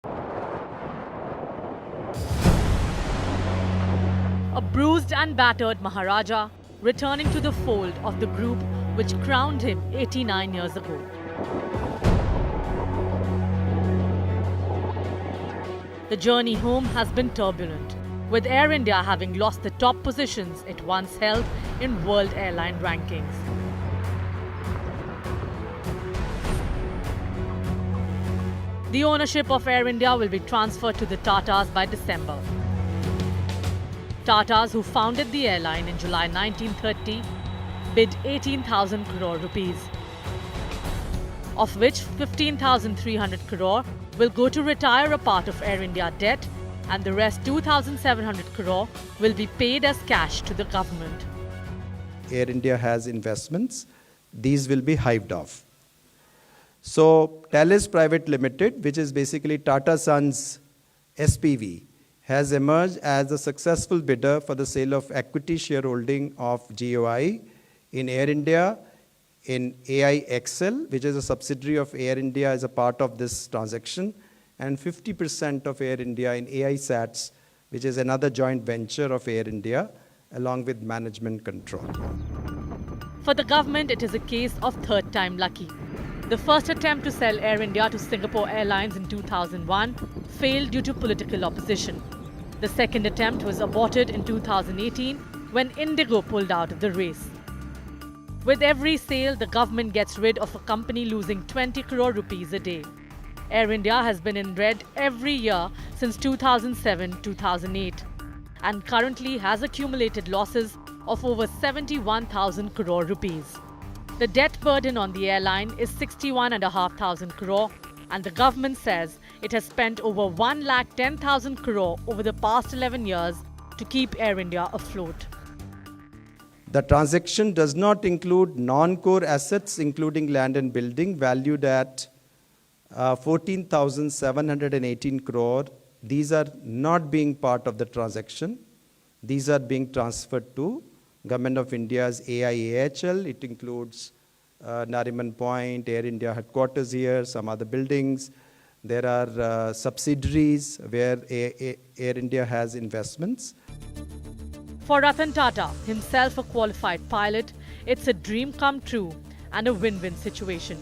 A bruised and battered Maharaja returning to the fold of the group which crowned him 89 years ago. The journey home has been turbulent, with Air India having lost the top positions it once held in world airline rankings. The ownership of Air India will be transferred to the Tatas by December. Tatas, who founded the airline in July 1930, bid 18,000 crore rupees, of which 15,300 crore will go to retire a part of Air India debt, and the rest 2,700 crore will be paid as cash to the government. Air India has investments. These will be hived off. So Tatas Private Limited, which is basically Tata Sons SPV, has emerged as a successful bidder for the sale of equity shareholding of GOI in Air India, in AIXL, which is a subsidiary of Air India as a part of this transaction, and 50% of Air India in AISATS, which is another joint venture of Air India, along with management control. For the government, it is a case of third time lucky. The first attempt to sell Air India to Singapore Airlines in 2001 failed due to political opposition. The second attempt was aborted in 2018 when Indigo pulled out of the race. With every sale, the government gets rid of a company losing 20 crore rupees a day. Air India has been in red every year since 2007-2008 and currently has accumulated losses of over 71,000 crore rupees. The debt burden on the airline is 61,500 crore, and the government says it has spent over 1,10,000 crore over the past 11 years to keep Air India afloat. The transaction does not include non-core assets, including land and building, valued at 14,718 crore. These are not being part of the transaction. These are being transferred to Government of India's AIAHL. It includes Nariman Point, Air India headquarters here, some other buildings. There are subsidiaries where Air India has investments. For Ratan Tata, himself a qualified pilot, it's a dream come true and a win-win situation.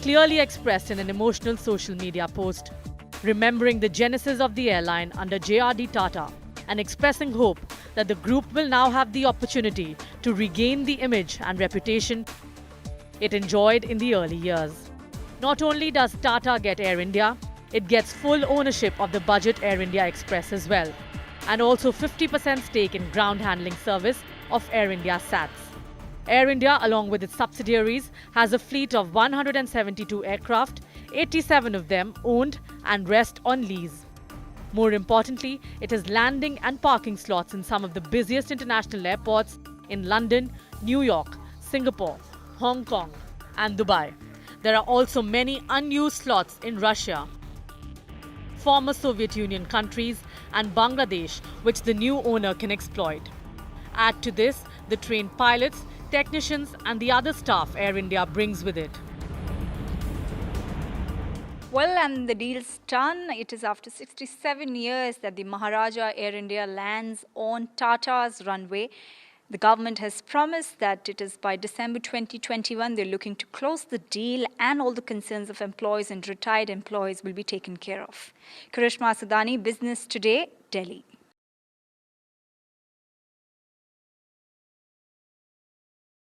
Clearly expressed in an emotional social media post, remembering the genesis of the airline under JRD Tata and expressing hope that the group will now have the opportunity to regain the image and reputation it enjoyed in the early years. Not only does Tata get Air India, it gets full ownership of the budget Air India Express as well, and also 50% stake in ground handling service of Air India SATS. Air India, along with its subsidiaries, has a fleet of 172 aircraft, 87 of them owned and rest on lease. More importantly, it has landing and parking slots in some of the busiest international airports in London, New York, Singapore, Hong Kong, and Dubai. There are also many unused slots in Russia, former Soviet Union countries, and Bangladesh, which the new owner can exploit. Add to this the trained pilots, technicians, and the other staff Air India brings with it. Well, and the deal's done. It is after 67 years that the Maharaja Air India lands on Tata's runway. The government has promised that it is by December 2021 they're looking to close the deal and all the concerns of employees and retired employees will be taken care of. Karishma Sadani, Business Today, Delhi.